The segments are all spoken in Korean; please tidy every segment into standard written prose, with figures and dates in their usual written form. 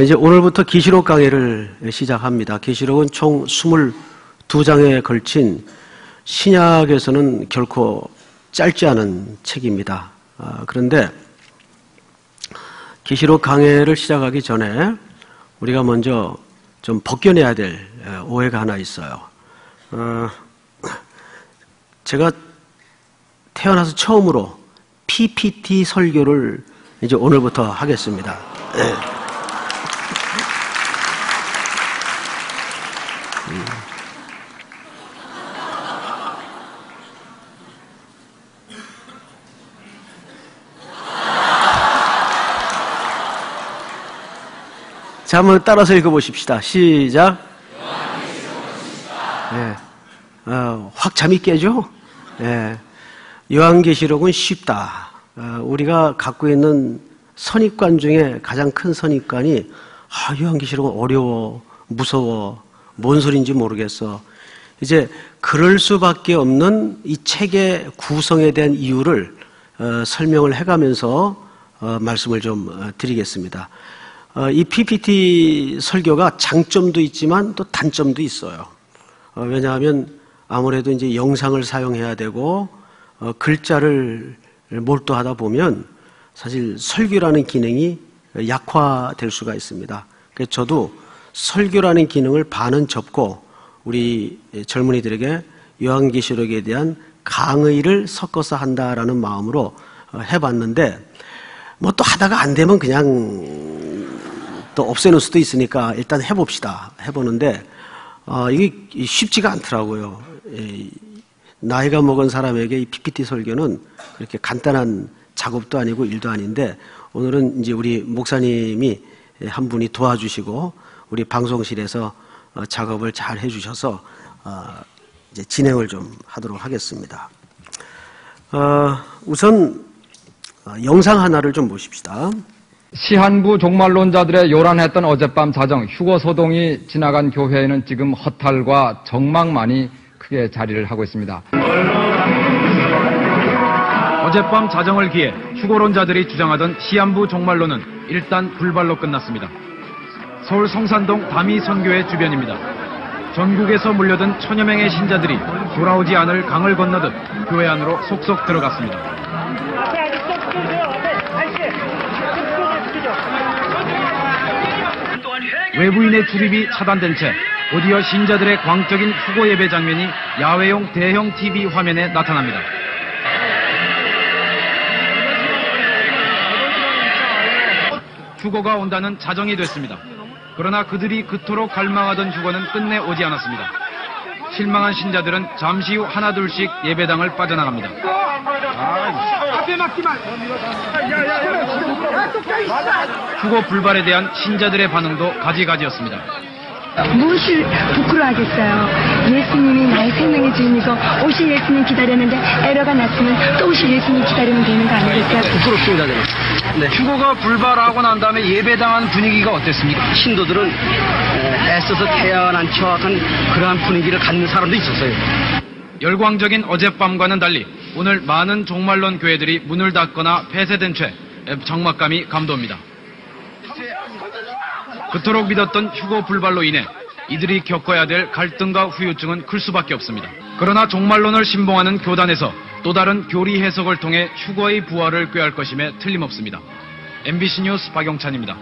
이제 오늘부터 계시록 강해를 시작합니다. 계시록은 총 22장에 걸친 신약에서는 결코 짧지 않은 책입니다. 그런데 계시록 강해를 시작하기 전에 우리가 먼저 좀 벗겨내야 될 오해가 하나 있어요. 제가 태어나서 처음으로 PPT 설교를 이제 오늘부터 하겠습니다. 자, 한번 따라서 읽어보십시다. 시작. 네. 확 잠이 깨죠? 네. 요한계시록은 쉽다. 우리가 갖고 있는 선입관 중에 가장 큰 선입관이 요한계시록은 어려워, 무서워, 뭔 소리인지 모르겠어. 이제 그럴 수밖에 없는 이 책의 구성에 대한 이유를 설명을 해가면서 말씀을 좀 드리겠습니다. 이 PPT 설교가 장점도 있지만 또 단점도 있어요. 왜냐하면 아무래도 이제 영상을 사용해야 되고 글자를 몰두하다 보면 사실 설교라는 기능이 약화될 수가 있습니다. 그래서 저도 설교라는 기능을 반은 접고 우리 젊은이들에게 요한계시록에 대한 강의를 섞어서 한다라는 마음으로 해봤는데 뭐 또 하다가 안 되면 그냥 또 없애놓을 수도 있으니까 일단 해봅시다. 해보는데 이게 쉽지가 않더라고요. 나이가 먹은 사람에게 이 PPT 설교는 그렇게 간단한 작업도 아니고 일도 아닌데 오늘은 이제 우리 목사님이 한 분이 도와주시고 우리 방송실에서 작업을 잘 해주셔서 이제 진행을 좀 하도록 하겠습니다. 우선 영상 하나를 좀 보십시다. 시한부 종말론자들의 요란했던 어젯밤 자정 휴거 소동이 지나간 교회에는 지금 허탈과 정망만이 크게 자리를 하고 있습니다. 어젯밤 자정을 기해 휴거론자들이 주장하던 시한부 종말론은 일단 불발로 끝났습니다. 서울 성산동 다미 선교회 주변입니다. 전국에서 몰려든 천여 명의 신자들이 돌아오지 않을 강을 건너듯 교회 안으로 속속 들어갔습니다. 외부인의 출입이 차단된 채 곧이어 신자들의 광적인 휴거 예배 장면이 야외용 대형 TV 화면에 나타납니다. 휴거가 온다는 자정이 됐습니다. 그러나 그들이 그토록 갈망하던 휴거는 끝내 오지 않았습니다. 실망한 신자들은 잠시 후 하나둘씩 예배당을 빠져나갑니다. 휴거 불발에 대한 신자들의 반응도 가지가지였습니다. 무엇을 부끄러워하겠어요. 예수님이 나의 생명의 주인이고 오실 예수님 기다렸는데 에러가 났으면 또 오실 예수님 기다리면 되는 거 아니겠어요? 부끄럽습니다. 네. 휴거가 불발하고 난 다음에 예배당한 분위기가 어땠습니까? 신도들은 애써서 태어난 척한 그러한 분위기를 갖는 사람도 있었어요. 열광적인 어젯밤과는 달리 오늘 많은 종말론 교회들이 문을 닫거나 폐쇄된 채 적막감이 감돕니다. 그토록 믿었던 휴거 불발로 인해 이들이 겪어야 될 갈등과 후유증은 클 수밖에 없습니다. 그러나 종말론을 신봉하는 교단에서 또 다른 교리 해석을 통해 휴거의 부활을 꾀할 것임에 틀림없습니다. MBC 뉴스 박용찬입니다.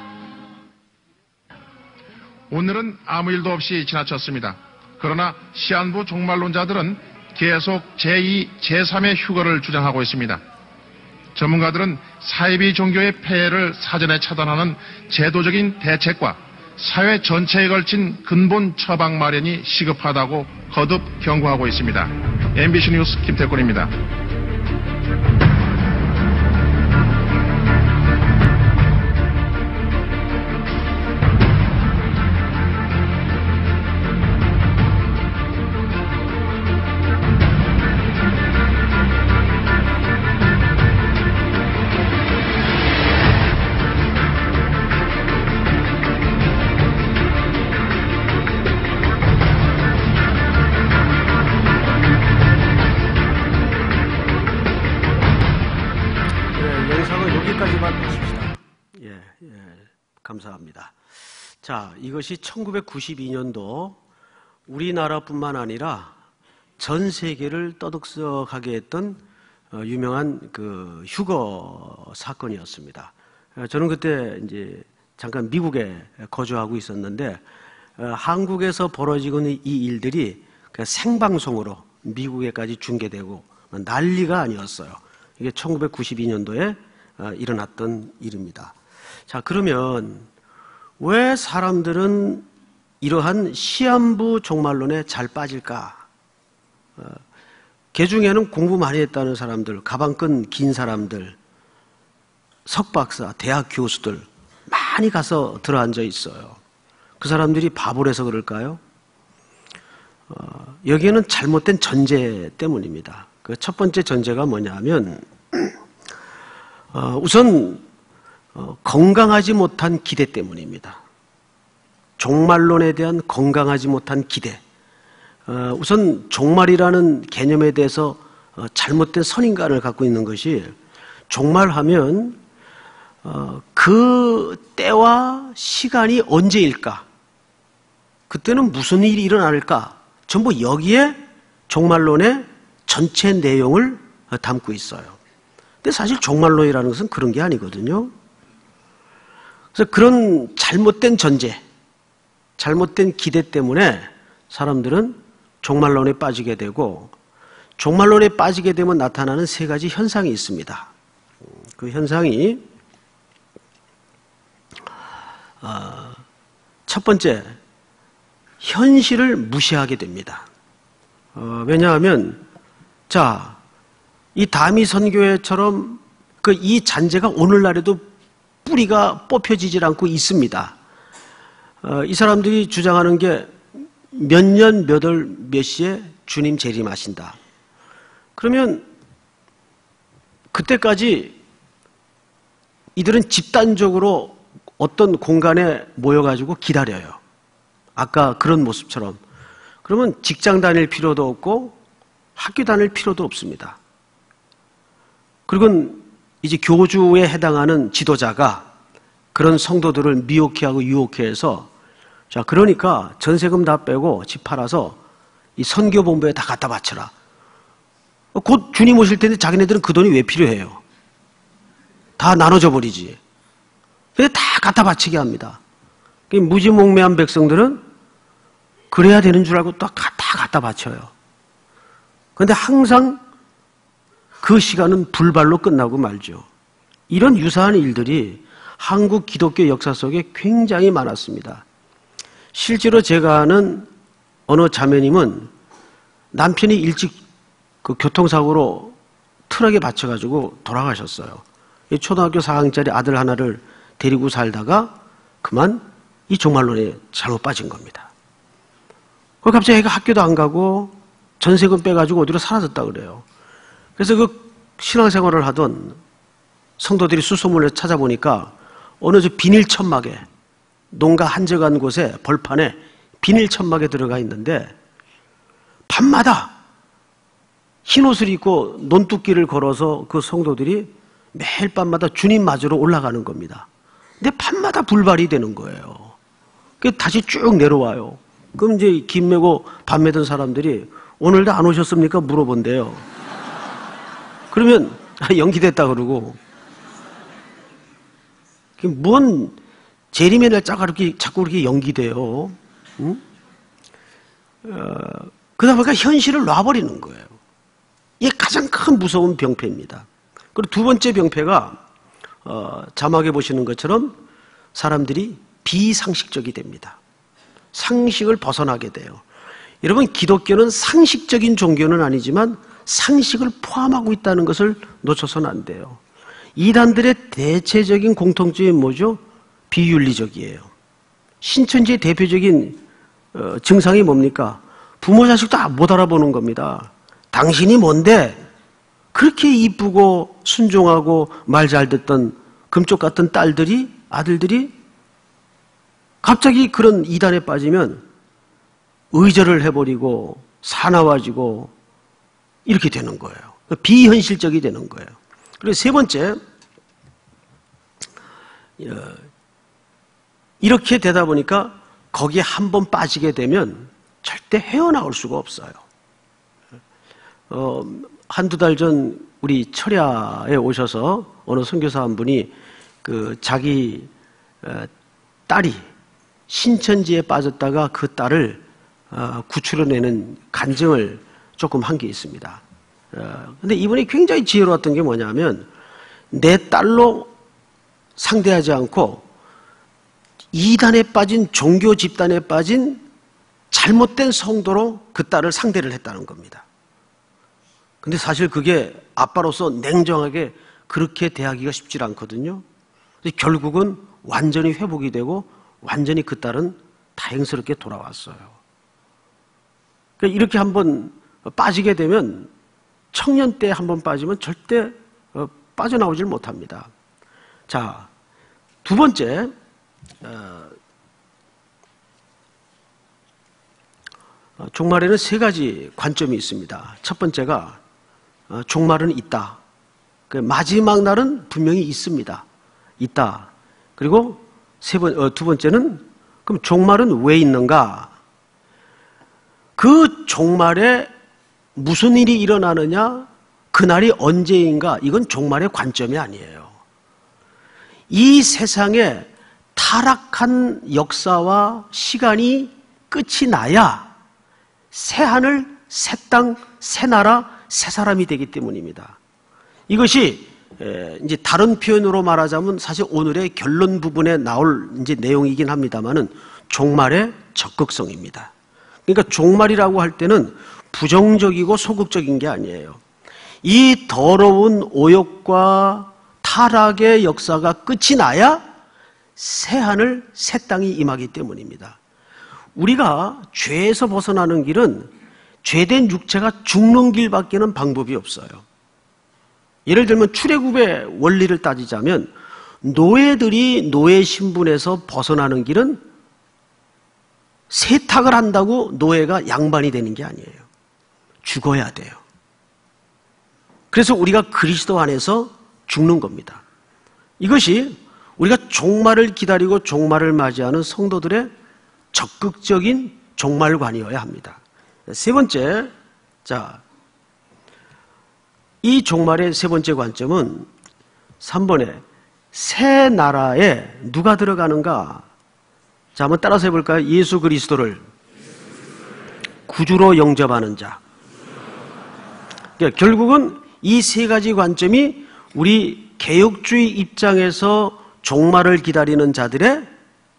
오늘은 아무 일도 없이 지나쳤습니다. 그러나 시한부 종말론자들은 계속 제2, 제3의 휴거를 주장하고 있습니다. 전문가들은 사이비 종교의 폐해를 사전에 차단하는 제도적인 대책과 사회 전체에 걸친 근본 처방 마련이 시급하다고 거듭 경고하고 있습니다. MBC 뉴스 김태권입니다. 영상은 여기까지만 보십시다. 감사합니다. 자, 이것이 1992년도 우리나라뿐만 아니라 전 세계를 떠들썩하게 했던 유명한 그 휴거 사건이었습니다. 저는 그때 이제 잠깐 미국에 거주하고 있었는데 한국에서 벌어지고 있는 이 일들이 그냥 생방송으로 미국에까지 중계되고 난리가 아니었어요. 이게 1992년도에 일어났던 일입니다. 자, 그러면 왜 사람들은 이러한 시한부 종말론에 잘 빠질까? 그 중에는 공부 많이 했다는 사람들, 가방끈 긴 사람들, 석박사, 대학 교수들 많이 가서 들어앉아 있어요. 그 사람들이 바보라서 그럴까요? 여기에는 잘못된 전제 때문입니다. 그 첫 번째 전제가 뭐냐면 우선 건강하지 못한 기대 때문입니다. 종말론에 대한 건강하지 못한 기대. 우선 종말이라는 개념에 대해서 잘못된 선인관을 갖고 있는 것이 종말하면 그 때와 시간이 언제일까? 그때는 무슨 일이 일어날까? 전부 여기에 종말론의 전체 내용을 담고 있어요. 근데 사실 종말론이라는 것은 그런 게 아니거든요. 그래서 그런 잘못된 전제, 잘못된 기대 때문에 사람들은 종말론에 빠지게 되고, 종말론에 빠지게 되면 나타나는 세 가지 현상이 있습니다. 그 현상이 첫 번째, 현실을 무시하게 됩니다. 왜냐하면 자, 이 다미 선교회처럼 이 잔재가 오늘날에도 뿌리가 뽑혀지질 않고 있습니다. 이 사람들이 주장하는 게 몇 년 몇 월 몇 시에 주님 재림하신다. 그러면 그때까지 이들은 집단적으로 어떤 공간에 모여가지고 기다려요. 아까 그런 모습처럼. 그러면 직장 다닐 필요도 없고 학교 다닐 필요도 없습니다. 그리고 이제 교주에 해당하는 지도자가 그런 성도들을 미혹해하고 유혹해서 자, 그러니까 전세금 다 빼고 집 팔아서 이 선교본부에 다 갖다 바쳐라. 곧 주님 오실 텐데 자기네들은 그 돈이 왜 필요해요? 다 나눠져 버리지. 근데 다 갖다 바치게 합니다. 무지몽매한 백성들은 그래야 되는 줄 알고 다 갖다 바쳐요. 그런데 항상 그 시간은 불발로 끝나고 말죠. 이런 유사한 일들이 한국 기독교 역사 속에 굉장히 많았습니다. 실제로 제가 아는 어느 자매님은 남편이 일찍 그 교통사고로 트럭에 받쳐가지고 돌아가셨어요. 초등학교 4학년짜리 아들 하나를 데리고 살다가 그만 이 종말론에 잘못 빠진 겁니다. 갑자기 애가 학교도 안 가고 전세금 빼가지고 어디로 사라졌다 그래요. 그래서 그 신앙생활을 하던 성도들이 수소문을 찾아보니까 어느 저 비닐 천막에 농가 한적한 곳에 벌판에 비닐 천막에 들어가 있는데 밤마다 흰 옷을 입고 논뚝길을 걸어서 그 성도들이 매일 밤마다 주님 맞으러 올라가는 겁니다. 근데 밤마다 불발이 되는 거예요. 다시 쭉 내려와요. 그럼 이제 김 메고 밥 메던 사람들이 오늘도 안 오셨습니까? 물어본대요. 그러면 연기됐다 그러고 뭔 재림의 날짜가 자꾸 그렇게 연기돼요. 응? 그러다 보니까 현실을 놔버리는 거예요. 이게 가장 큰 무서운 병폐입니다. 그리고 두 번째 병폐가 자막에 보시는 것처럼 사람들이 비상식적이 됩니다. 상식을 벗어나게 돼요. 여러분, 기독교는 상식적인 종교는 아니지만 상식을 포함하고 있다는 것을 놓쳐서는 안 돼요. 이단들의 대체적인 공통점이 뭐죠? 비윤리적이에요. 신천지의 대표적인 증상이 뭡니까? 부모 자식 다 못 알아보는 겁니다. 당신이 뭔데 그렇게 이쁘고 순종하고 말 잘 듣던 금쪽 같은 아들들이 갑자기 그런 이단에 빠지면 의절을 해버리고 사나워지고 이렇게 되는 거예요. 비현실적이 되는 거예요. 그리고 세 번째, 이렇게 되다 보니까 거기에 한번 빠지게 되면 절대 헤어나올 수가 없어요. 한두 달 전 우리 철야에 오셔서 어느 선교사 한 분이 자기 딸이 신천지에 빠졌다가 그 딸을 구출해내는 간증을 조금 한 게 있습니다. 근데 이분이 굉장히 지혜로웠던 게 뭐냐면 내 딸로 상대하지 않고 이단에 빠진 종교 집단에 빠진 잘못된 성도로 그 딸을 상대를 했다는 겁니다. 근데 사실 그게 아빠로서 냉정하게 그렇게 대하기가 쉽지 않거든요. 결국은 완전히 회복이 되고 완전히 그 딸은 다행스럽게 돌아왔어요. 그러니까 이렇게 한번 빠지게 되면 청년 때 한번 빠지면 절대 빠져나오질 못합니다. 자, 두 번째, 종말에는 세 가지 관점이 있습니다. 첫 번째가 종말은 있다. 마지막 날은 분명히 있습니다. 있다. 그리고 두 번째는 그럼 종말은 왜 있는가? 그 종말에 무슨 일이 일어나느냐? 그날이 언제인가? 이건 종말의 관점이 아니에요. 이 세상에 타락한 역사와 시간이 끝이 나야 새 하늘, 새 땅, 새 나라, 새 사람이 되기 때문입니다. 이것이 이제 다른 표현으로 말하자면 사실 오늘의 결론 부분에 나올 이제 내용이긴 합니다만은 종말의 적극성입니다. 그러니까 종말이라고 할 때는 부정적이고 소극적인 게 아니에요. 이 더러운 오욕과 타락의 역사가 끝이 나야 새 하늘, 새 땅이 임하기 때문입니다. 우리가 죄에서 벗어나는 길은 죄된 육체가 죽는 길밖에는 방법이 없어요. 예를 들면 출애굽의 원리를 따지자면 노예들이 노예 신분에서 벗어나는 길은 세탁을 한다고 노예가 양반이 되는 게 아니에요. 죽어야 돼요. 그래서 우리가 그리스도 안에서 죽는 겁니다. 이것이 우리가 종말을 기다리고 종말을 맞이하는 성도들의 적극적인 종말관이어야 합니다. 세 번째, 이 종말의 세 번째 관점은 3번에 새 나라에 누가 들어가는가? 자, 한번 따라서 해볼까요? 예수 그리스도를 구주로 영접하는 자. 그러니까 결국은 이 세 가지 관점이 우리 개혁주의 입장에서 종말을 기다리는 자들의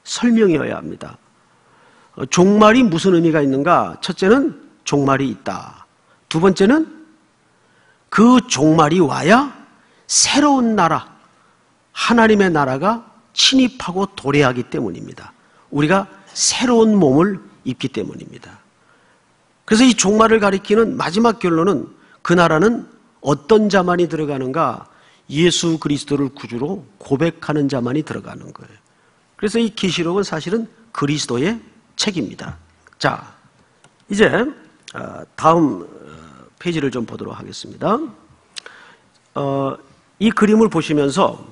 설명이어야 합니다. 종말이 무슨 의미가 있는가? 첫째는 종말이 있다. 두 번째는 그 종말이 와야 새로운 나라, 하나님의 나라가 침입하고 도래하기 때문입니다. 우리가 새로운 몸을 입기 때문입니다. 그래서 이 종말을 가리키는 마지막 결론은 그 나라는 어떤 자만이 들어가는가? 예수 그리스도를 구주로 고백하는 자만이 들어가는 거예요. 그래서 이 계시록은 사실은 그리스도의 책입니다. 자, 이제 다음 페이지를 좀 보도록 하겠습니다. 이 그림을 보시면서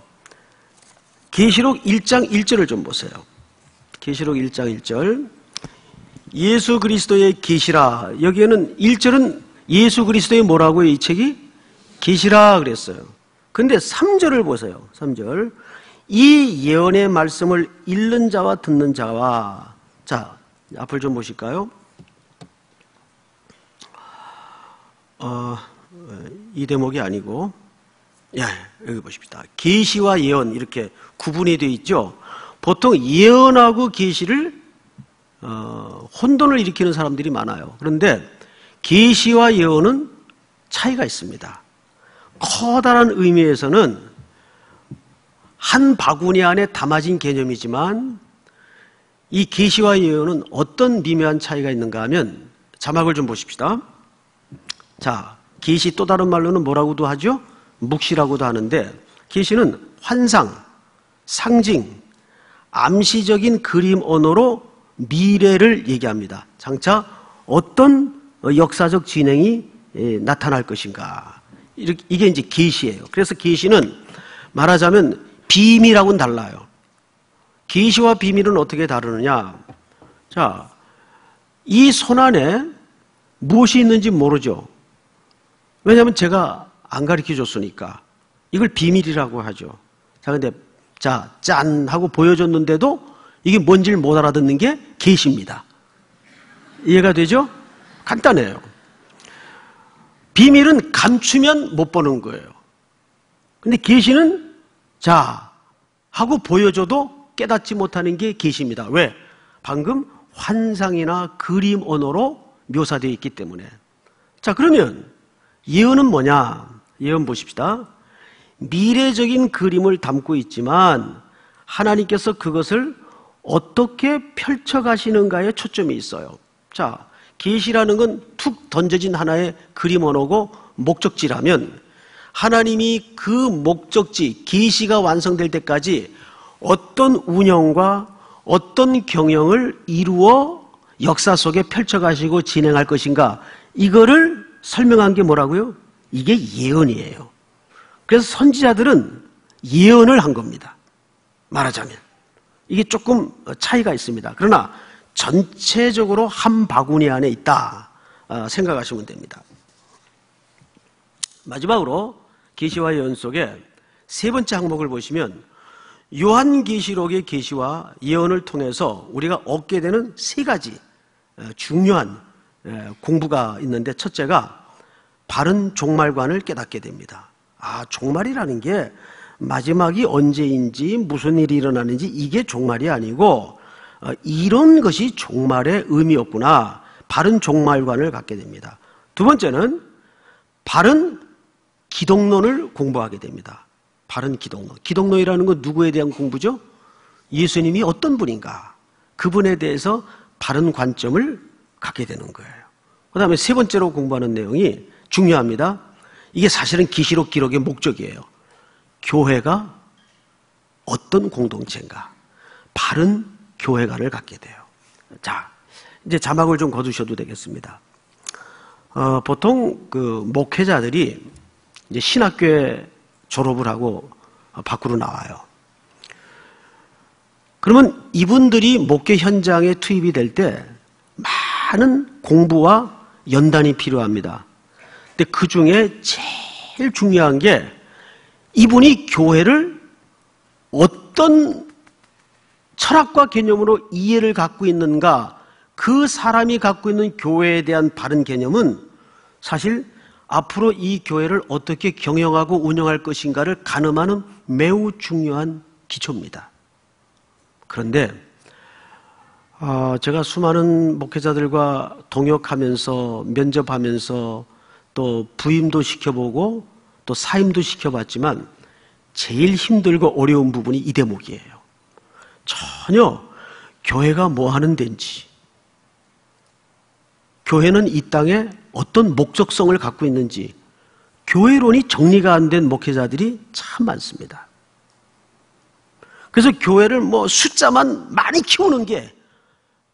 계시록 1장 1절을 좀 보세요. 계시록 1장 1절. 예수 그리스도의 계시라. 여기에는 1절은 예수 그리스도의 뭐라고요? 이 책이? 계시라 그랬어요. 근데 3절을 보세요. 3절. 이 예언의 말씀을 읽는 자와 듣는 자와, 자, 앞을 좀 보실까요? 이 대목이 아니고, 여기 보십시다. 계시와 예언 이렇게 구분이 되어 있죠. 보통 예언하고 계시를 혼돈을 일으키는 사람들이 많아요. 그런데 계시와 예언은 차이가 있습니다. 커다란 의미에서는 한 바구니 안에 담아진 개념이지만 이 계시와 예언은 어떤 미묘한 차이가 있는가 하면 자막을 좀 보십시다. 자, 계시 또 다른 말로는 뭐라고도 하죠? 묵시라고도 하는데 계시는 환상, 상징, 암시적인 그림 언어로 미래를 얘기합니다. 장차 어떤 역사적 진행이 나타날 것인가. 이게 이제 계시예요. 그래서 계시는 말하자면 비밀하고는 달라요. 계시와 비밀은 어떻게 다르느냐? 자, 이 손 안에 무엇이 있는지 모르죠. 왜냐하면 제가 안 가르쳐 줬으니까. 이걸 비밀이라고 하죠. 자, 근데 짠 하고 보여줬는데도 이게 뭔지를 못 알아듣는 게 계시입니다. 이해가 되죠? 간단해요. 비밀은 감추면 못 보는 거예요. 근데 계시는 자 하고 보여줘도 깨닫지 못하는 게 계시입니다. 왜? 방금 환상이나 그림 언어로 묘사되어 있기 때문에. 자, 그러면 예언은 뭐냐? 예언 보십시다. 미래적인 그림을 담고 있지만 하나님께서 그것을 어떻게 펼쳐가시는가에 초점이 있어요. 자, 계시라는 건 툭 던져진 하나의 그림 언어고 목적지라면 하나님이 그 목적지, 계시가 완성될 때까지 어떤 운영과 어떤 경영을 이루어 역사 속에 펼쳐가시고 진행할 것인가, 이거를 설명한 게 뭐라고요? 이게 예언이에요. 그래서 선지자들은 예언을 한 겁니다. 말하자면. 이게 조금 차이가 있습니다. 그러나 전체적으로 한 바구니 안에 있다 생각하시면 됩니다. 마지막으로 계시와 예언 속에 세 번째 항목을 보시면 요한계시록의 계시와 예언을 통해서 우리가 얻게 되는 세 가지 중요한 공부가 있는데, 첫째가 바른 종말관을 깨닫게 됩니다. 아, 종말이라는 게 마지막이 언제인지 무슨 일이 일어나는지 이게 종말이 아니고 이런 것이 종말의 의미였구나. 바른 종말관을 갖게 됩니다. 두 번째는 바른 기독론을 공부하게 됩니다. 바른 기독론. 기독론이라는 건 누구에 대한 공부죠? 예수님이 어떤 분인가? 그분에 대해서 바른 관점을 갖게 되는 거예요. 그 다음에 세 번째로 공부하는 내용이 중요합니다. 이게 사실은 계시록 기록의 목적이에요. 교회가 어떤 공동체인가? 바른 교회관을 갖게 돼요. 자, 이제 자막을 좀 거두셔도 되겠습니다. 보통 그 목회자들이 이제 신학교에 졸업을 하고 밖으로 나와요. 그러면 이분들이 목회 현장에 투입이 될 때 많은 공부와 연단이 필요합니다. 근데 그 중에 제일 중요한 게 이분이 교회를 어떤 철학과 개념으로 이해를 갖고 있는가, 그 사람이 갖고 있는 교회에 대한 바른 개념은 사실 앞으로 이 교회를 어떻게 경영하고 운영할 것인가를 가늠하는 매우 중요한 기초입니다. 그런데 제가 수많은 목회자들과 동역하면서 면접하면서 또 부임도 시켜보고 또 사임도 시켜봤지만 제일 힘들고 어려운 부분이 이 대목이에요. 전혀 교회가 뭐 하는 데인지, 교회는 이 땅에 어떤 목적성을 갖고 있는지 교회론이 정리가 안 된 목회자들이 참 많습니다. 그래서 교회를 뭐 숫자만 많이 키우는 게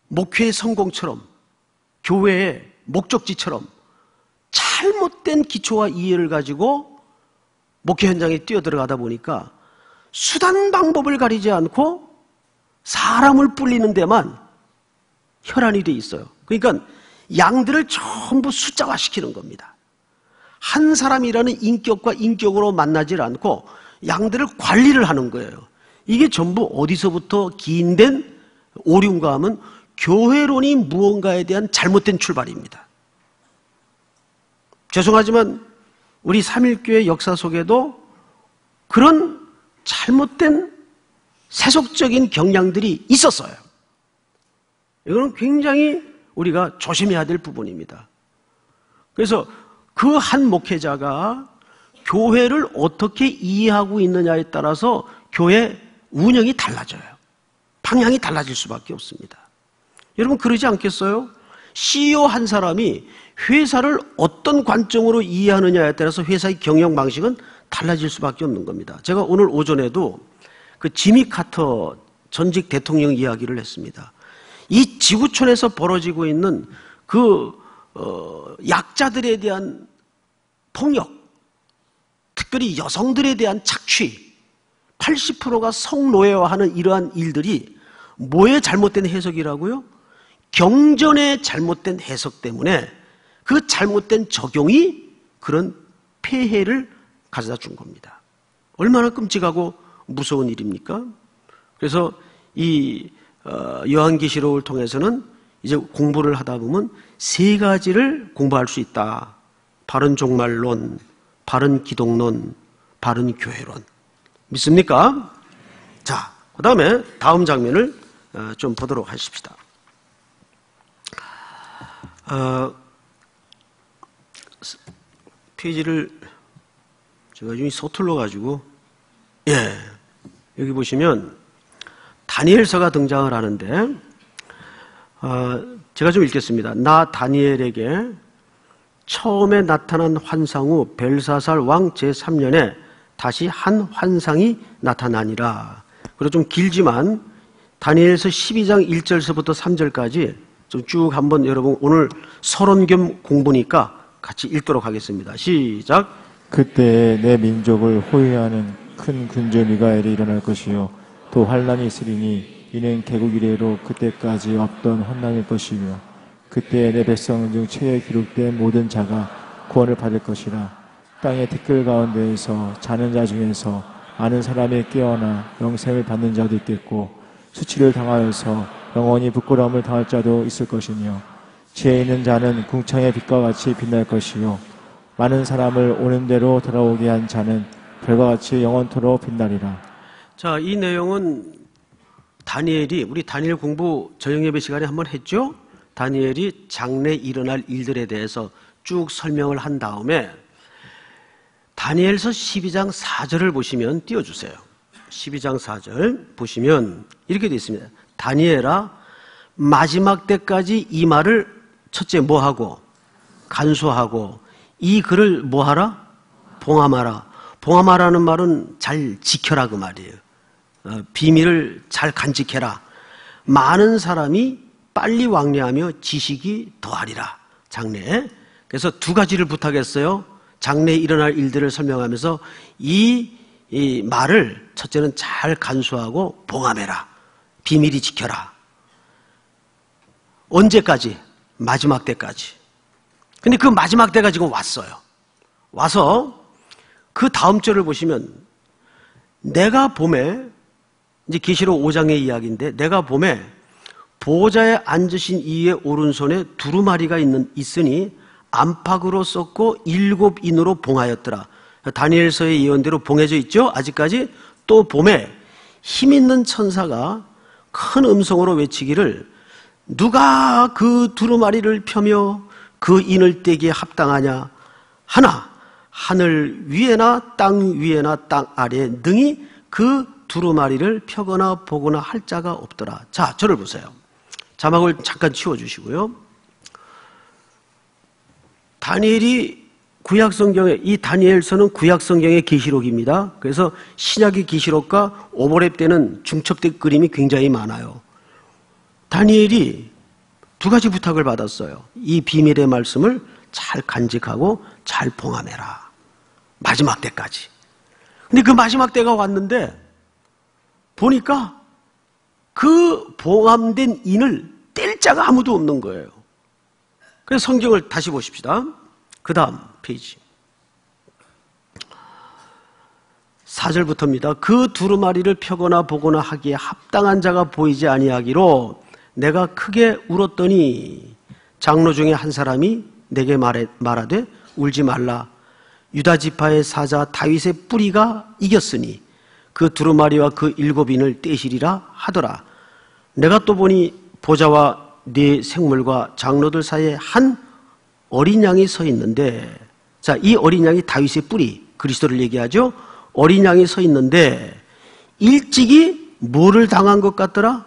목회의 성공처럼, 교회의 목적지처럼 잘못된 기초와 이해를 가지고 목회 현장에 뛰어들어가다 보니까 수단 방법을 가리지 않고 사람을 불리는 데만 혈안이 돼 있어요. 그러니까 양들을 전부 숫자화시키는 겁니다. 한 사람이라는 인격과 인격으로 만나질 않고 양들을 관리를 하는 거예요. 이게 전부 어디서부터 기인된 오류인가 하면 교회론이 무언가에 대한 잘못된 출발입니다. 죄송하지만 우리 삼일교회 역사 속에도 그런 잘못된 세속적인 경향들이 있었어요. 이거는 굉장히 우리가 조심해야 될 부분입니다. 그래서 그 한 목회자가 교회를 어떻게 이해하고 있느냐에 따라서 교회 운영이 달라져요. 방향이 달라질 수밖에 없습니다. 여러분 그러지 않겠어요? CEO 한 사람이 회사를 어떤 관점으로 이해하느냐에 따라서 회사의 경영 방식은 달라질 수밖에 없는 겁니다. 제가 오늘 오전에도 그 지미 카터 전직 대통령 이야기를 했습니다. 이 지구촌에서 벌어지고 있는 그 약자들에 대한 폭력, 특별히 여성들에 대한 착취, 80%가 성노예화하는 이러한 일들이 뭐의 잘못된 해석이라고요? 경전의 잘못된 해석 때문에 그 잘못된 적용이 그런 폐해를 가져다 준 겁니다. 얼마나 끔찍하고 무서운 일입니까? 그래서 이 요한계시록을 통해서는 이제 공부를 하다 보면 세 가지를 공부할 수 있다. 바른 종말론, 바른 기독론, 바른 교회론. 믿습니까? 자, 그 다음에 다음 장면을 좀 보도록 하십시다. 페이지를 제가 좀 서툴러 가지고, 예, 여기 보시면 다니엘서가 등장을 하는데, 제가 좀 읽겠습니다. 나 다니엘에게 처음에 나타난 환상 후 벨사살 왕 제3년에 다시 한 환상이 나타나니라. 그리고 좀 길지만 다니엘서 12장 1절서부터 3절까지 좀 쭉 한번 여러분 오늘 서론 겸 공부니까 같이 읽도록 하겠습니다. 시작. 그때 내 민족을 호위하는 큰 군주미가엘이 일어날 것이요 또 환난이 있으리니 이는 개국 이래로 그때까지 없던 환난일 것이며 그때 내 백성 중 최에 기록된 모든 자가 구원을 받을 것이라. 땅의 티끌 가운데에서 자는 자 중에서 아는 사람이 깨어나 영생을 받는 자도 있겠고 수치를 당하여서 영원히 부끄러움을 당할 자도 있을 것이며 지혜 있는 자는 궁창의 빛과 같이 빛날 것이요 많은 사람을 오는 대로 돌아오게 한 자는 별과 같이 영원토록 빛나리라. 자, 이 내용은 다니엘이 우리 다니엘 공부 저녁 예배 시간에 한번 했죠? 다니엘이 장래 일어날 일들에 대해서 쭉 설명을 한 다음에 다니엘서 12장 4절을 보시면 띄워주세요. 12장 4절 보시면 이렇게 되어 있습니다. 다니엘아 마지막 때까지 이 말을 첫째 뭐하고? 간수하고 이 글을 뭐하라? 봉함하라. 봉함하라는 말은 잘 지켜라 그 말이에요. 비밀을 잘 간직해라. 많은 사람이 빨리 왕래하며 지식이 더하리라. 장래에. 그래서 두 가지를 부탁했어요. 장래에 일어날 일들을 설명하면서 이 말을 첫째는 잘 간수하고 봉함해라. 비밀이 지켜라. 언제까지? 마지막 때까지. 근데 그 마지막 때가 지금 왔어요. 와서 그 다음 절을 보시면 내가 봄에 이제 계시록 5장의 이야기인데 내가 봄에 보좌에 앉으신 이의 오른손에 두루마리가 있으니 안팎으로 썼고 7인으로 봉하였더라. 다니엘서의 예언대로 봉해져 있죠. 아직까지. 또 봄에 힘있는 천사가 큰 음성으로 외치기를 누가 그 두루마리를 펴며 그 인을 떼기에 합당하냐 하나 하늘 위에나 땅 위에나 땅 아래에 능히 그 두루마리를 펴거나 보거나 할 자가 없더라. 자, 저를 보세요. 자막을 잠깐 치워주시고요. 다니엘이 구약성경에, 이 다니엘서는 구약성경의 계시록입니다. 그래서 신약의 계시록과 오버랩되는 중첩된 그림이 굉장히 많아요. 다니엘이 두 가지 부탁을 받았어요. 이 비밀의 말씀을 잘 간직하고 잘 봉함해라. 마지막 때까지. 근데 그 마지막 때가 왔는데 보니까 그 봉함된 인을 뗄 자가 아무도 없는 거예요. 그래서 성경을 다시 보십시다. 그 다음 페이지 4절부터입니다. 그 두루마리를 펴거나 보거나 하기에 합당한 자가 보이지 아니하기로 내가 크게 울었더니 장로 중에 한 사람이 내게 말하되 울지 말라. 유다 지파의 사자 다윗의 뿌리가 이겼으니 그 두루마리와 그 7인을 떼시리라 하더라. 내가 또 보니 보좌와 네 생물과 장로들 사이에 한 어린 양이 서 있는데, 자, 이 어린 양이 다윗의 뿌리, 그리스도를 얘기하죠. 어린 양이 서 있는데 일찍이 뭐를 당한 것 같더라?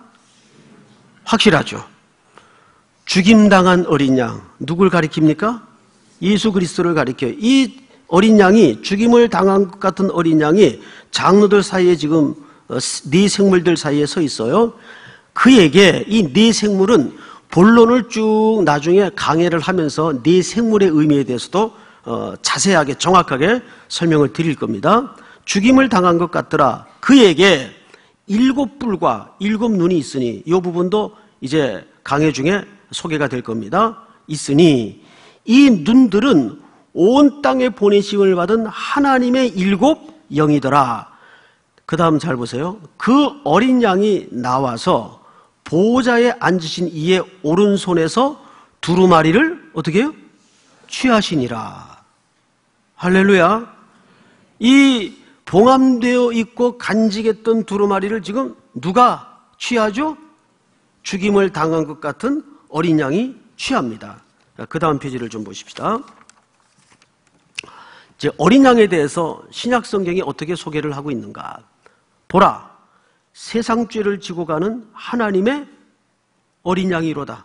확실하죠. 죽임당한 어린 양. 누굴 가리킵니까? 예수 그리스도를 가리켜요. 이 어린 양이, 죽임을 당한 것 같은 어린 양이 장로들 사이에 지금 네 생물들 사이에 서 있어요. 그에게 이 네 생물은 본론을 쭉 나중에 강해를 하면서 네 생물의 의미에 대해서도 자세하게 정확하게 설명을 드릴 겁니다. 죽임을 당한 것 같더라. 그에게 7뿔과 7눈이 있으니, 이 부분도 이제 강해 중에 소개가 될 겁니다. 있으니 이 눈들은 온 땅에 보내심을 받은 하나님의 7영이더라. 그 다음 잘 보세요. 그 어린 양이 나와서 보호자에 앉으신 이의 오른손에서 두루마리를 어떻게 해요? 취하시니라. 할렐루야. 이 봉함되어 있고 간직했던 두루마리를 지금 누가 취하죠? 죽임을 당한 것 같은 어린 양이 취합니다. 그 다음 페이지를 좀 보십시다. 이제 어린 양에 대해서 신약 성경이 어떻게 소개를 하고 있는가? 보라, 세상 죄를 지고 가는 하나님의 어린 양이로다.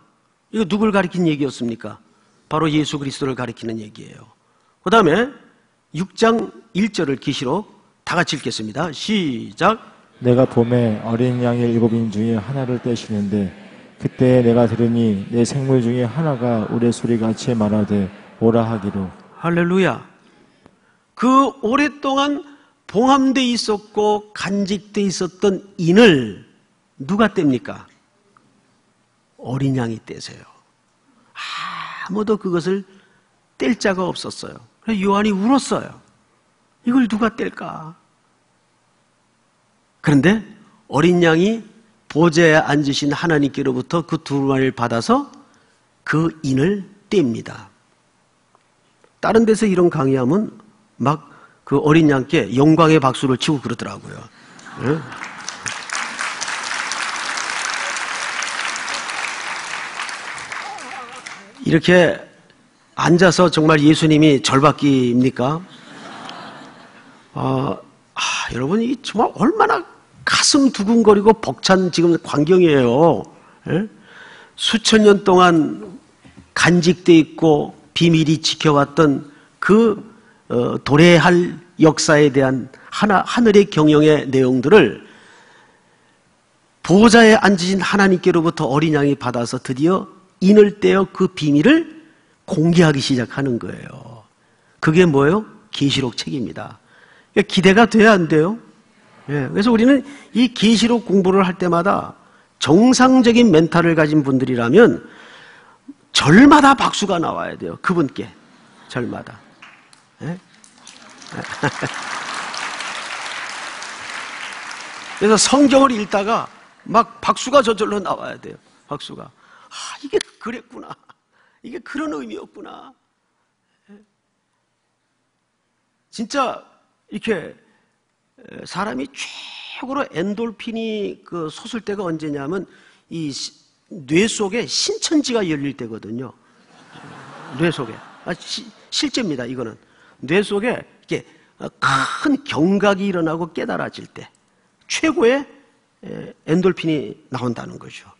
이거 누굴 가리킨 얘기였습니까? 바로 예수 그리스도를 가리키는 얘기예요. 그 다음에 6장 1절을 계시록 다 같이 읽겠습니다. 시작. 내가 봄에 어린 양의 7인 중에 하나를 떼시는데 그때 내가 들으니 내 생물 중에 하나가 우레소리같이 말하되 오라 하기로. 할렐루야. 그 오랫동안 봉함돼 있었고 간직돼 있었던 인을 누가 뗍니까? 어린 양이 떼세요. 아무도 그것을 뗄 자가 없었어요. 그래서 요한이 울었어요. 이걸 누가 뗄까? 그런데 어린 양이 보좌에 앉으신 하나님께로부터 그 두루마리를 받아서 그 인을 뗍니다. 다른 데서 이런 강의하면 막 그 어린 양께 영광의 박수를 치고 그러더라고요. 네? 이렇게 앉아서 정말 예수님이 절받기입니까? 여러분, 이 정말 얼마나 가슴 두근거리고 벅찬 지금 광경이에요. 예? 수천 년 동안 간직돼 있고 비밀이 지켜왔던 그 도래할 역사에 대한 하늘의 경영의 내용들을 보호자에 앉으신 하나님께로부터 어린 양이 받아서 드디어 인을 떼어 그 비밀을 공개하기 시작하는 거예요. 그게 뭐예요? 계시록 책입니다. 그러니까 기대가 돼야 안 돼요? 예, 그래서 우리는 이 계시록 공부를 할 때마다 정상적인 멘탈을 가진 분들이라면 절마다 박수가 나와야 돼요. 그분께. 절마다. 예? 그래서 성경을 읽다가 막 박수가 저절로 나와야 돼요. 박수가. 이게 그랬구나. 이게 그런 의미였구나. 진짜 이렇게 사람이 최고로 엔돌핀이 그 솟을 때가 언제냐면 이 뇌 속에 신천지가 열릴 때거든요. 뇌 속에. 실제입니다. 이거는. 뇌 속에 이렇게 큰 경각이 일어나고 깨달아질 때 최고의 엔돌핀이 나온다는 거죠.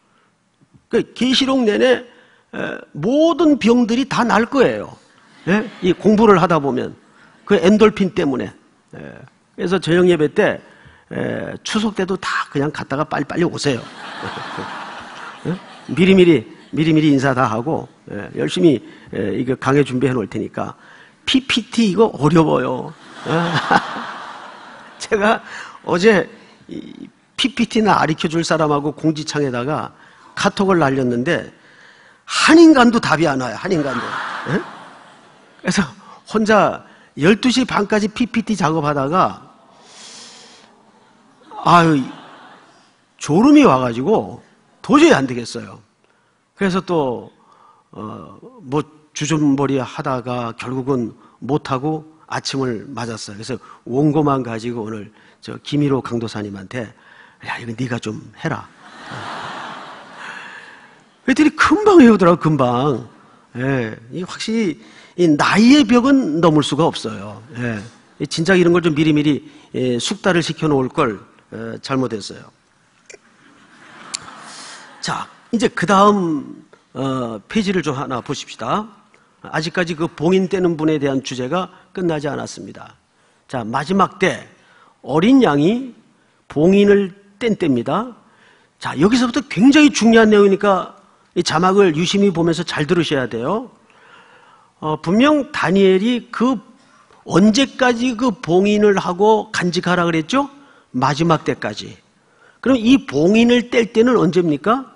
그 계시록 내내 모든 병들이 다 날 거예요. 예? 이 공부를 하다 보면 그 엔돌핀 때문에. 그래서 저녁 예배 때 추석 때도 다 그냥 갔다가 빨리빨리 오세요. 미리미리 인사 다 하고 열심히 이거 강의 준비해 놓을 테니까. PPT 이거 어려워요. 제가 어제 PPT나 가르쳐줄 사람하고 공지창에다가 카톡을 날렸는데 한 인간도 답이 안 와요. 한 인간도. 그래서 혼자 12시 반까지 PPT 작업하다가 졸음이 와가지고 도저히 안 되겠어요. 그래서 또 뭐 주전머리 하다가 결국은 못하고 아침을 맞았어요. 그래서 원고만 가지고 오늘 저 김일호 강도사님한테 야 이거 네가 좀 해라. 그랬더니 금방 외우더라고. 금방. 예, 확실히 이 나이의 벽은 넘을 수가 없어요. 예, 진작 이런 걸 좀 미리미리 숙달을 시켜놓을 걸 잘못했어요. 자, 이제 그 다음 페이지를 좀 하나 보십시다. 아직까지 그 봉인 떼는 분에 대한 주제가 끝나지 않았습니다. 자, 마지막 때 어린 양이 봉인을 뗀 때입니다. 자, 여기서부터 굉장히 중요한 내용이니까 이 자막을 유심히 보면서 잘 들으셔야 돼요. 분명 다니엘이 그 언제까지 그 봉인을 하고 간직하라 그랬죠? 마지막 때까지. 그럼 이 봉인을 뗄 때는 언제입니까?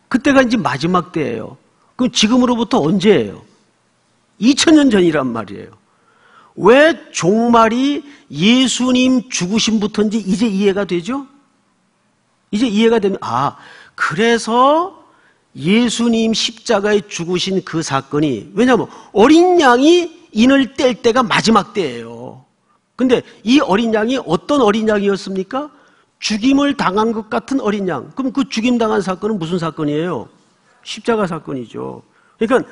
그때가 이제 마지막 때예요. 그럼 지금으로부터 언제예요? 2000년 전이란 말이에요. 왜 종말이 예수님 죽으심부터인지 이제 이해가 되죠? 이제 이해가 되면, 그래서 예수님 십자가에 죽으신 그 사건이, 왜냐하면 어린 양이 인을 뗄 때가 마지막 때예요. 근데 이 어린 양이 어떤 어린 양이었습니까? 죽임을 당한 것 같은 어린 양. 그럼 그 죽임 당한 사건은 무슨 사건이에요? 십자가 사건이죠. 그러니까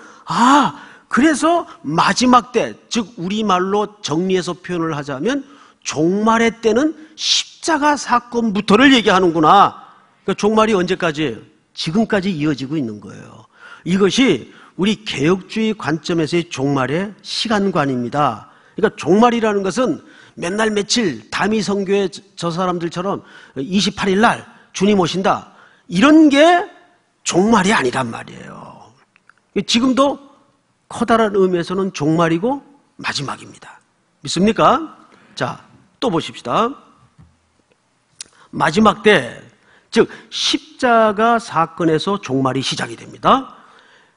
그래서 마지막 때, 즉 우리말로 정리해서 표현을 하자면 종말의 때는 십자가 사건부터를 얘기하는구나. 그러니까 종말이 언제까지예요? 지금까지 이어지고 있는 거예요. 이것이 우리 개혁주의 관점에서의 종말의 시간관입니다. 그러니까 종말이라는 것은 맨날 며칠 담이 선교회 저 사람들처럼 28일 날 주님 오신다, 이런 게 종말이 아니란 말이에요. 지금도 커다란 의미에서는 종말이고 마지막입니다. 믿습니까? 자, 또 보십시다. 마지막 때, 즉 십자가 사건에서 종말이 시작이 됩니다.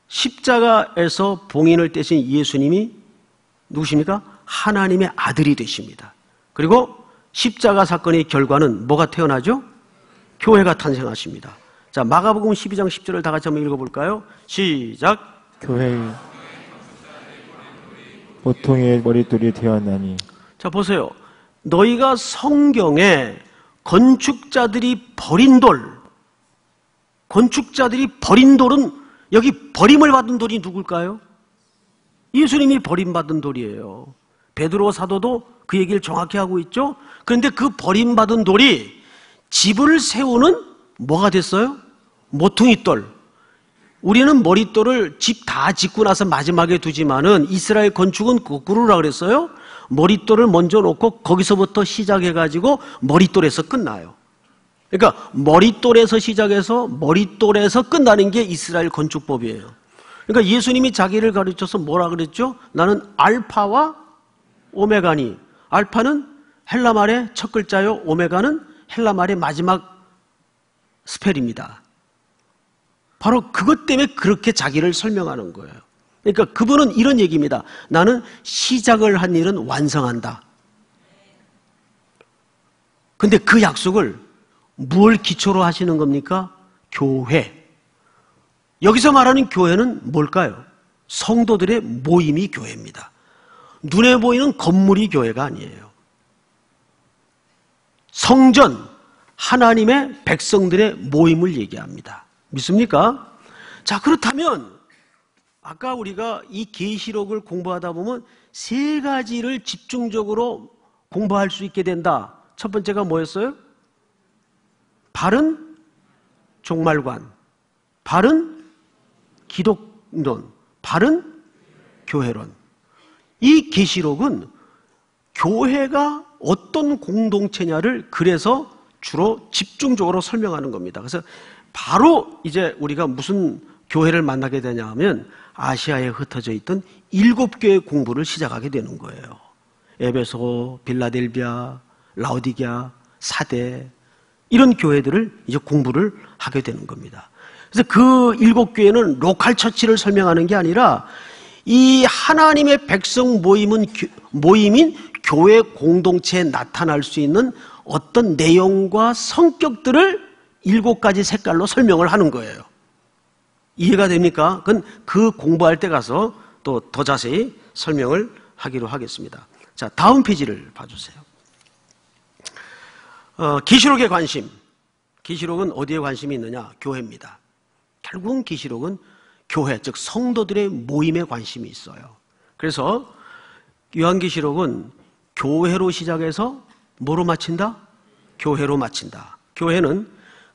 십자가에서 봉인을 떼신 예수님이 누구십니까? 하나님의 아들이 되십니다. 그리고 십자가 사건의 결과는 뭐가 태어나죠? 교회가 탄생하십니다. 자, 마가복음 12장 10절을 다 같이 한번 읽어볼까요? 시작. 교회의 보통의 머릿돌이 되었나니. 자, 보세요. 너희가 성경에 건축자들이 버린 돌은, 여기 버림을 받은 돌이 누굴까요? 예수님이 버림받은 돌이에요. 베드로 사도도 그 얘기를 정확히 하고 있죠. 그런데 그 버림받은 돌이 집을 세우는 뭐가 됐어요? 모퉁이돌. 우리는 머릿돌을 집 다 짓고 나서 마지막에 두지만은 이스라엘 건축은 거꾸로라 그랬어요. 머릿돌을 먼저 놓고 거기서부터 시작해가지고 머릿돌에서 끝나요. 그러니까 머릿돌에서 시작해서 머릿돌에서 끝나는 게 이스라엘 건축법이에요. 그러니까 예수님이 자기를 가르쳐서 뭐라 그랬죠? 나는 알파와 오메가니. 알파는 헬라말의 첫 글자요, 오메가는 헬라말의 마지막 스펠입니다. 바로 그것 때문에 그렇게 자기를 설명하는 거예요. 그러니까 그분은 이런 얘기입니다. 나는 시작을 한 일은 완성한다. 근데 그 약속을 무엇을 기초로 하시는 겁니까? 교회. 여기서 말하는 교회는 뭘까요? 성도들의 모임이 교회입니다. 눈에 보이는 건물이 교회가 아니에요. 성전, 하나님의 백성들의 모임을 얘기합니다. 믿습니까? 자, 그렇다면 아까 우리가 이 계시록을 공부하다 보면 세 가지를 집중적으로 공부할 수 있게 된다. 첫 번째가 뭐였어요? 바른 종말관, 바른 기독론, 바른 교회론. 이 계시록은 교회가 어떤 공동체냐를 그래서 주로 집중적으로 설명하는 겁니다. 그래서 바로 이제 우리가 무슨 교회를 만나게 되냐 하면 아시아에 흩어져 있던 7교회 공부를 시작하게 되는 거예요. 에베소, 빌라델비아, 라오디게아, 사대, 이런 교회들을 이제 공부를 하게 되는 겁니다. 그래서 그 7교회는 로컬 처치를 설명하는 게 아니라 이 하나님의 백성 모임인 교회 공동체에 나타날 수 있는 어떤 내용과 성격들을 7가지 색깔로 설명을 하는 거예요. 이해가 됩니까? 그건 그 공부할 때 가서 또 더 자세히 설명을 하기로 하겠습니다. 자, 다음 페이지를 봐주세요. 계시록의 관심. 계시록은 어디에 관심이 있느냐? 교회입니다. 결국은 계시록은 교회, 즉 성도들의 모임에 관심이 있어요. 그래서 요한계시록은 교회로 시작해서 뭐로 마친다? 교회로 마친다. 교회는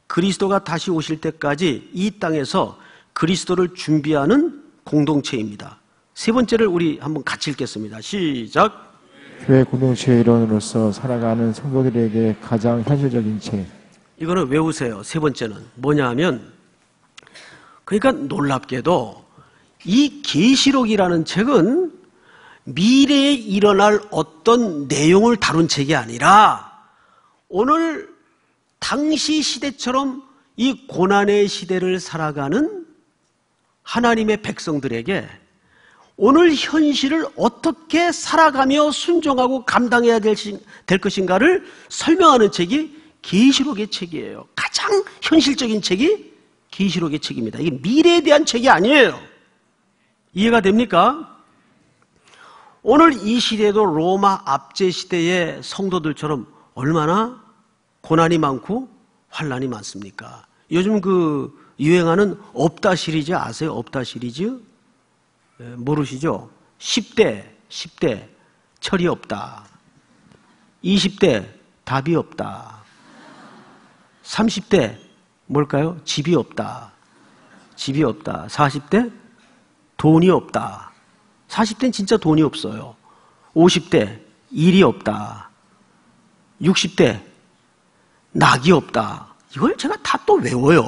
그리스도가 다시 오실 때까지 이 땅에서 그리스도를 준비하는 공동체입니다. 세 번째를 우리 한번 같이 읽겠습니다. 시작. 교회 공동체의 일원으로서 살아가는 성도들에게 가장 현실적인 책. 이거는 외우세요. 세 번째는 뭐냐 하면, 그러니까 놀랍게도 이 계시록이라는 책은 미래에 일어날 어떤 내용을 다룬 책이 아니라 오늘 당시 시대처럼 이 고난의 시대를 살아가는 하나님의 백성들에게 오늘 현실을 어떻게 살아가며 순종하고 감당해야 될 것인가를 설명하는 책이 계시록의 책이에요. 가장 현실적인 책이 계시록의 책입니다. 이게 미래에 대한 책이 아니에요. 이해가 됩니까? 오늘 이 시대도 로마 압제 시대의 성도들처럼 얼마나 고난이 많고 환난이 많습니까? 요즘 유행하는 없다 시리즈 아세요? 없다 시리즈? 모르시죠? 10대 철이 없다. 20대 답이 없다. 30대 뭘까요? 집이 없다. 40대 돈이 없다. 40대는 진짜 돈이 없어요. 50대 일이 없다. 60대 낙이 없다. 이걸 제가 다 또 외워요.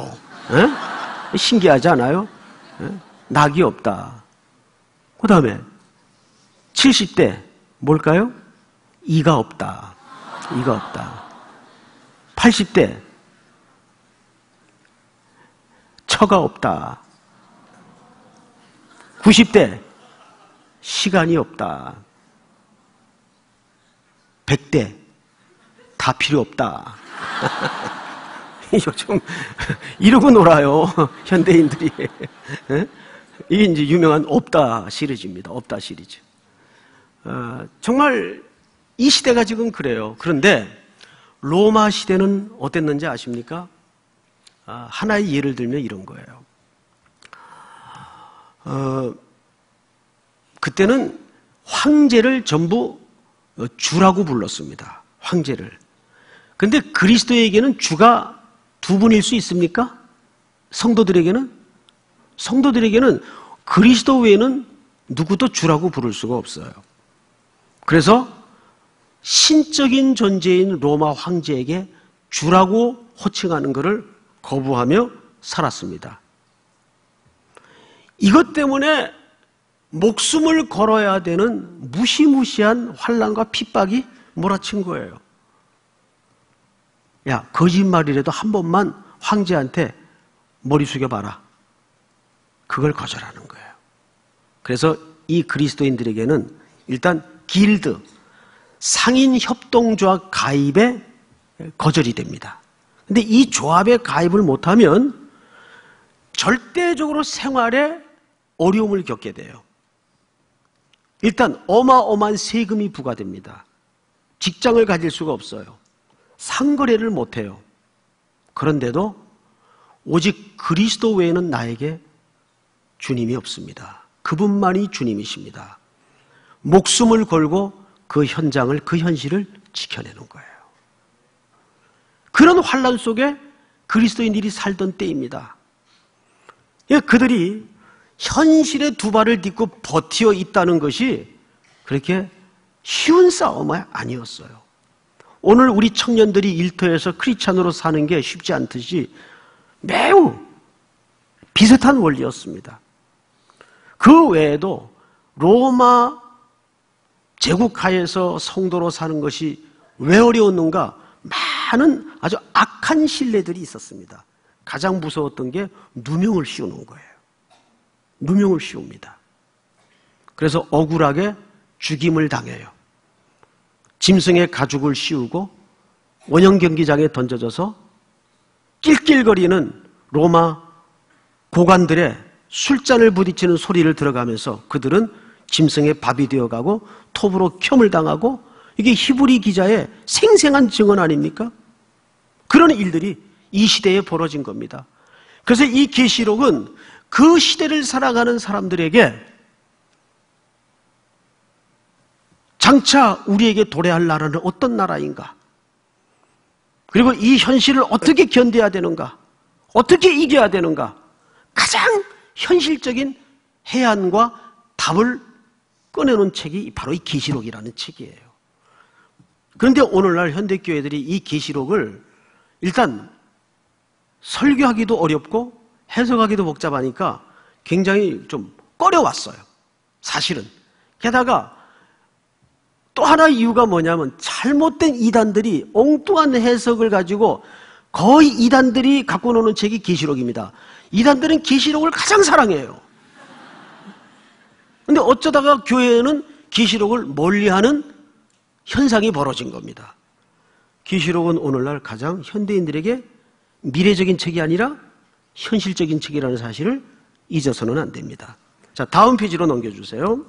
에? 신기하지 않아요? 에? 낙이 없다. 그 다음에 70대 뭘까요? 이가 없다. 80대 처가 없다. 90대 시간이 없다. 100대 다 필요 없다. 요즘 이러고 놀아요, 현대인들이. 이게 이제 유명한 없다 시리즈입니다. 없다 시리즈. 정말 이 시대가 지금 그래요. 그런데 로마 시대는 어땠는지 아십니까? 하나의 예를 들면 이런 거예요. 그때는 황제를 전부 주라고 불렀습니다. 황제를. 그런데 그리스도에게는 주가 두 분일 수 있습니까? 성도들에게는 그리스도 외에는 누구도 주라고 부를 수가 없어요. 그래서 신적인 존재인 로마 황제에게 주라고 호칭하는 것을 거부하며 살았습니다. 이것 때문에 목숨을 걸어야 되는 무시무시한 환난과 핍박이 몰아친 거예요. 야, 거짓말이라도 한 번만 황제한테 머리 숙여봐라. 그걸 거절하는 거예요. 그래서 이 그리스도인들에게는 일단 길드, 상인 협동조합 가입에 거절이 됩니다. 근데 이 조합에 가입을 못하면 절대적으로 생활에 어려움을 겪게 돼요. 일단 어마어마한 세금이 부과됩니다. 직장을 가질 수가 없어요. 상거래를 못해요. 그런데도 오직 그리스도 외에는 나에게 주님이 없습니다. 그분만이 주님이십니다. 목숨을 걸고 그 현장을, 그 현실을 지켜내는 거예요. 그런 환난 속에 그리스도인들이 살던 때입니다. 그들이 현실의 두 발을 딛고 버티어 있다는 것이 그렇게 쉬운 싸움이 아니었어요. 오늘 우리 청년들이 일터에서 크리스찬으로 사는 게 쉽지 않듯이 매우 비슷한 원리였습니다. 그 외에도 로마 제국하에서 성도로 사는 것이 왜 어려웠는가? 많은 아주 악한 신뢰들이 있었습니다. 가장 무서웠던 게 누명을 씌우는 거예요. 누명을 씌웁니다. 그래서 억울하게 죽임을 당해요. 짐승의 가죽을 씌우고 원형 경기장에 던져져서 낄낄거리는 로마 고관들의 술잔을 부딪히는 소리를 들어가면서 그들은 짐승의 밥이 되어가고 톱으로 켬을 당하고, 이게 히브리 기자의 생생한 증언 아닙니까? 그런 일들이 이 시대에 벌어진 겁니다. 그래서 이 계시록은 그 시대를 살아가는 사람들에게 장차 우리에게 도래할 나라는 어떤 나라인가? 그리고 이 현실을 어떻게 견뎌야 되는가? 어떻게 이겨야 되는가? 가장 현실적인 해안과 답을 꺼내놓은 책이 바로 이 계시록이라는 책이에요. 그런데 오늘날 현대교회들이 이 계시록을 일단 설교하기도 어렵고 해석하기도 복잡하니까 굉장히 좀 꺼려왔어요. 사실은. 게다가 또 하나 이유가 뭐냐면 잘못된 이단들이 엉뚱한 해석을 가지고 거의 이단들이 갖고 노는 책이 계시록입니다. 이단들은 계시록을 가장 사랑해요. 근데 어쩌다가 교회에는 계시록을 멀리하는 현상이 벌어진 겁니다. 계시록은 오늘날 가장 현대인들에게 미래적인 책이 아니라 현실적인 책이라는 사실을 잊어서는 안 됩니다. 자, 다음 페이지로 넘겨주세요.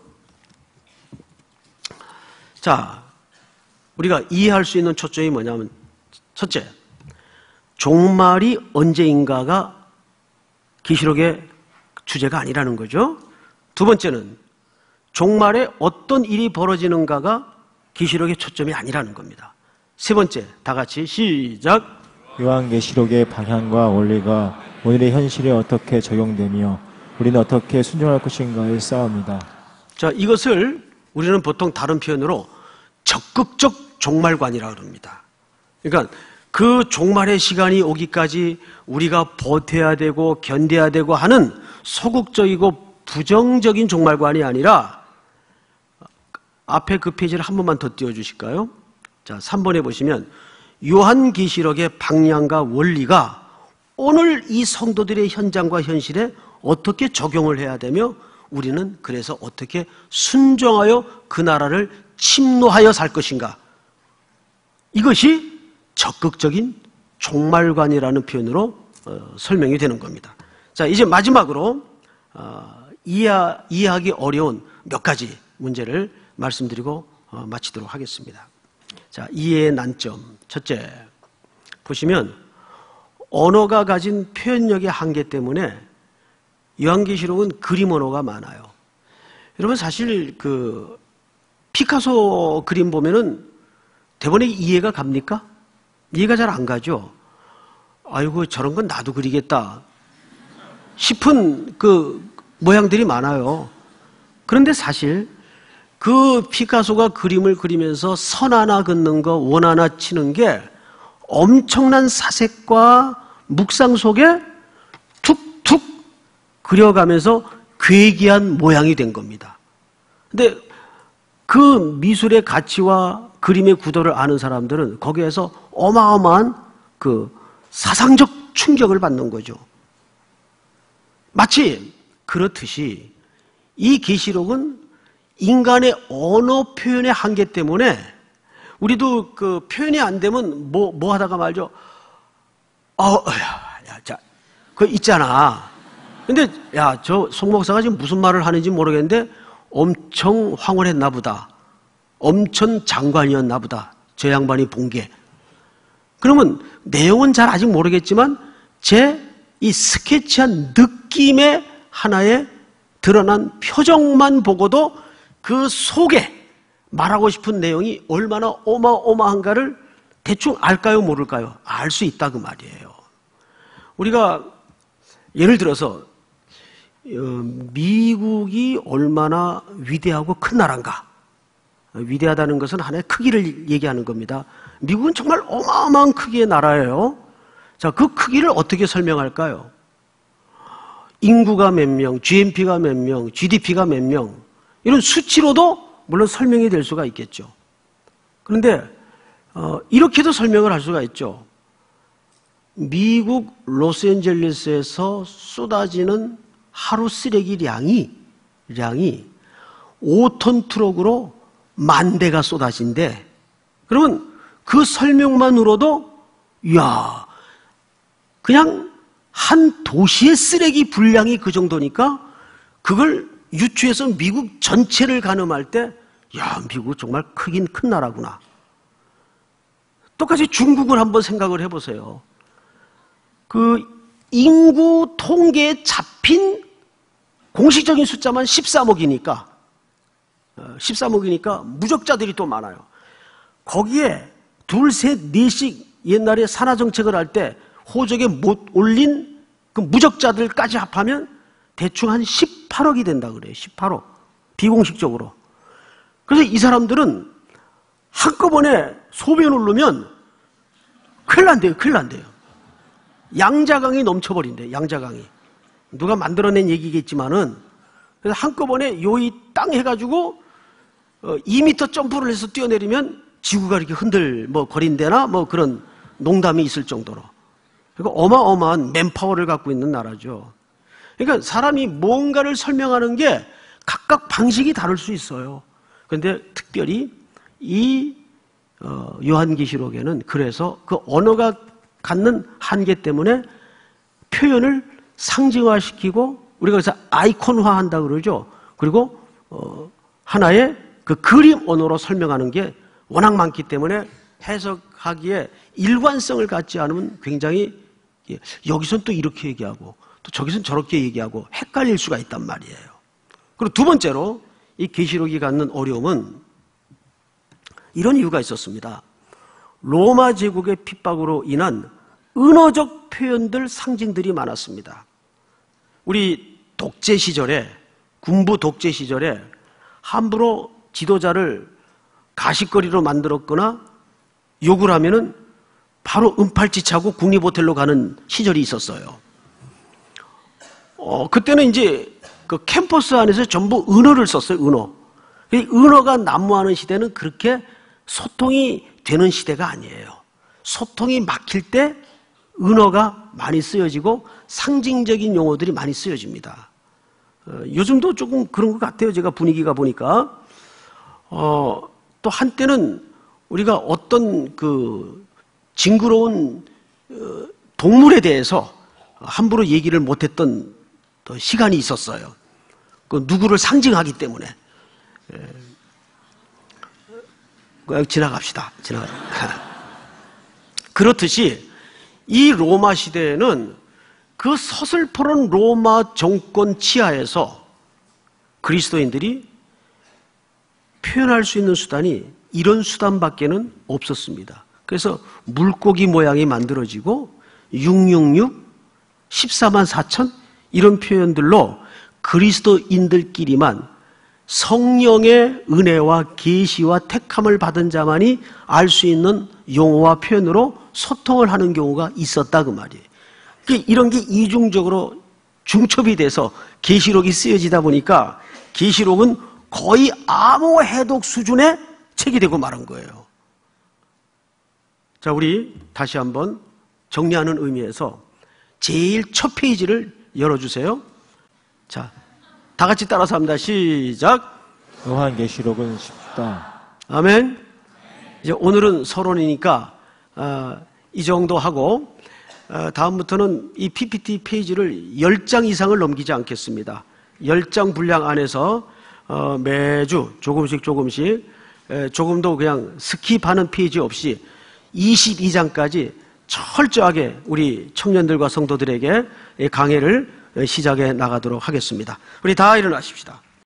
자, 우리가 이해할 수 있는 초점이 뭐냐면, 첫째, 종말이 언제인가가 계시록의 주제가 아니라는 거죠. 두 번째는 종말에 어떤 일이 벌어지는가가 계시록의 초점이 아니라는 겁니다. 세 번째, 다 같이 시작. 요한계시록의 방향과 원리가 오늘의 현실에 어떻게 적용되며 우리는 어떻게 순종할 것인가의 싸움이다. 자, 이것을 우리는 보통 다른 표현으로 적극적 종말관이라고 합니다. 그러니까 그 종말의 시간이 오기까지 우리가 버텨야 되고 견뎌야 되고 하는 소극적이고 부정적인 종말관이 아니라, 앞에 그 페이지를 한 번만 더 띄워주실까요? 자, 3번에 보시면 요한계시록의 방향과 원리가 오늘 이 성도들의 현장과 현실에 어떻게 적용을 해야 되며 우리는 그래서 어떻게 순종하여 그 나라를 침노하여 살 것인가, 이것이 적극적인 종말관이라는 표현으로 설명이 되는 겁니다. 자, 이제 마지막으로 이해하기 어려운 몇 가지 문제를 말씀드리고 마치도록 하겠습니다. 자, 이해의 난점. 첫째, 보시면 언어가 가진 표현력의 한계 때문에 요한계시록은 그림 언어가 많아요. 여러분, 사실 그 피카소 그림 보면은 대본에 이해가 갑니까? 이해가 잘 안 가죠. 아이고, 저런 건 나도 그리겠다 싶은 그 모양들이 많아요. 그런데 사실 그 피카소가 그림을 그리면서 선 하나 긋는 거, 원 하나 치는 게 엄청난 사색과 묵상 속에 툭툭 그려가면서 괴기한 모양이 된 겁니다. 근데 그 미술의 가치와 그림의 구도를 아는 사람들은 거기에서 어마어마한 그 사상적 충격을 받는 거죠. 마치 그렇듯이 이 계시록은 인간의 언어 표현의 한계 때문에 우리도 그 표현이 안 되면 뭐 하다가 말죠. 자, 그거 있잖아. 근데 저 송 목사가 지금 무슨 말을 하는지 모르겠는데 엄청 황홀했나 보다. 엄청 장관이었나 보다. 저 양반이 본 게. 그러면 내용은 잘 아직 모르겠지만 제 이 스케치한 느낌의 하나에 드러난 표정만 보고도 그 속에 말하고 싶은 내용이 얼마나 어마어마한가를 대충 알까요, 모를까요? 알 수 있다 그 말이에요. 우리가 예를 들어서 미국이 얼마나 위대하고 큰 나라인가. 위대하다는 것은 하나의 크기를 얘기하는 겁니다. 미국은 정말 어마어마한 크기의 나라예요. 자, 그 크기를 어떻게 설명할까요? 인구가 몇 명, GNP가 몇 명, GDP가 몇 명, 이런 수치로도 물론 설명이 될 수가 있겠죠. 그런데 이렇게도 설명을 할 수가 있죠. 미국 로스앤젤레스에서 쏟아지는 하루 쓰레기량이 5톤 트럭으로 10,000대가 쏟아진대. 그러면 그 설명만으로도 그냥 한 도시의 쓰레기 분량이 그 정도니까 그걸 유추해서 미국 전체를 가늠할 때 미국 정말 크긴 큰 나라구나. 똑같이 중국을 한번 생각을 해보세요. 그 인구 통계에 잡힌 공식적인 숫자만 13억이니까 무적자들이 또 많아요. 거기에 둘, 셋, 넷씩 옛날에 산하정책을 할 때 호적에 못 올린 그 무적자들까지 합하면 대충 한 18억이 된다 그래요. 18억. 비공식적으로. 그래서 이 사람들은 한꺼번에 소변 오르면 큰일 난대요. 양자강이 넘쳐버린대, 양자강이. 누가 만들어낸 얘기겠지만은, 그래서 한꺼번에 요이 땅 해가지고 2m 점프를 해서 뛰어내리면 지구가 이렇게 거린대나 그런 농담이 있을 정도로. 그러니까 어마어마한 맨파워를 갖고 있는 나라죠. 그러니까 사람이 뭔가를 설명하는 게 각각 방식이 다를 수 있어요. 그런데 특별히 이 요한계시록에는 그래서 그 언어가 갖는 한계 때문에 표현을 상징화시키고 우리가 그래서 아이콘화한다고 그러죠. 그리고 하나의 그 그림 언어로 설명하는 게 워낙 많기 때문에 해석하기에 일관성을 갖지 않으면 굉장히 여기선 또 이렇게 얘기하고 또 저기선 저렇게 얘기하고 헷갈릴 수가 있단 말이에요. 그리고 두 번째로 이 계시록이 갖는 어려움은 이런 이유가 있었습니다. 로마 제국의 핍박으로 인한 은어적 표현들, 상징들이 많았습니다. 우리 독재 시절에, 군부 독재 시절에 함부로 지도자를 가십거리로 만들었거나 욕을 하면은 바로 은팔찌차고 국립호텔로 가는 시절이 있었어요. 그때는 이제 그 캠퍼스 안에서 전부 은어를 썼어요, 은어. 은어가 난무하는 시대는 그렇게 소통이 되는 시대가 아니에요. 소통이 막힐 때 은어가 많이 쓰여지고 상징적인 용어들이 많이 쓰여집니다. 요즘도 조금 그런 것 같아요. 제가 분위기가 보니까. 또 한때는 우리가 어떤 그 징그러운 동물에 대해서 함부로 얘기를 못했던 시간이 있었어요. 그 누구를 상징하기 때문에. 지나갑시다. 그렇듯이 이 로마 시대에는 그 서슬퍼런 로마 정권 치하에서 그리스도인들이 표현할 수 있는 수단이 이런 수단밖에는 없었습니다. 그래서 물고기 모양이 만들어지고 666, 14만 4천 이런 표현들로 그리스도인들끼리만 성령의 은혜와 계시와 택함을 받은 자만이 알 수 있는 용어와 표현으로 소통을 하는 경우가 있었다 그 말이에요. 이런 게 이중적으로 중첩이 돼서 계시록이 쓰여지다 보니까 계시록은 거의 암호 해독 수준의 책이 되고 말한 거예요. 자, 우리 다시 한번 정리하는 의미에서 제일 첫 페이지를 열어주세요. 자, 다 같이 따라서 합니다. 시작. 요한계시록은 쉽다. 아멘. 이제 오늘은 서론이니까 이 정도 하고 다음부터는 이 PPT 페이지를 10장 이상을 넘기지 않겠습니다. 10장 분량 안에서 매주 조금씩 조금도 그냥 스킵하는 페이지 없이 22장까지 철저하게 우리 청년들과 성도들에게 강해를 시작해 나가도록 하겠습니다. 우리 다 일어나십시다.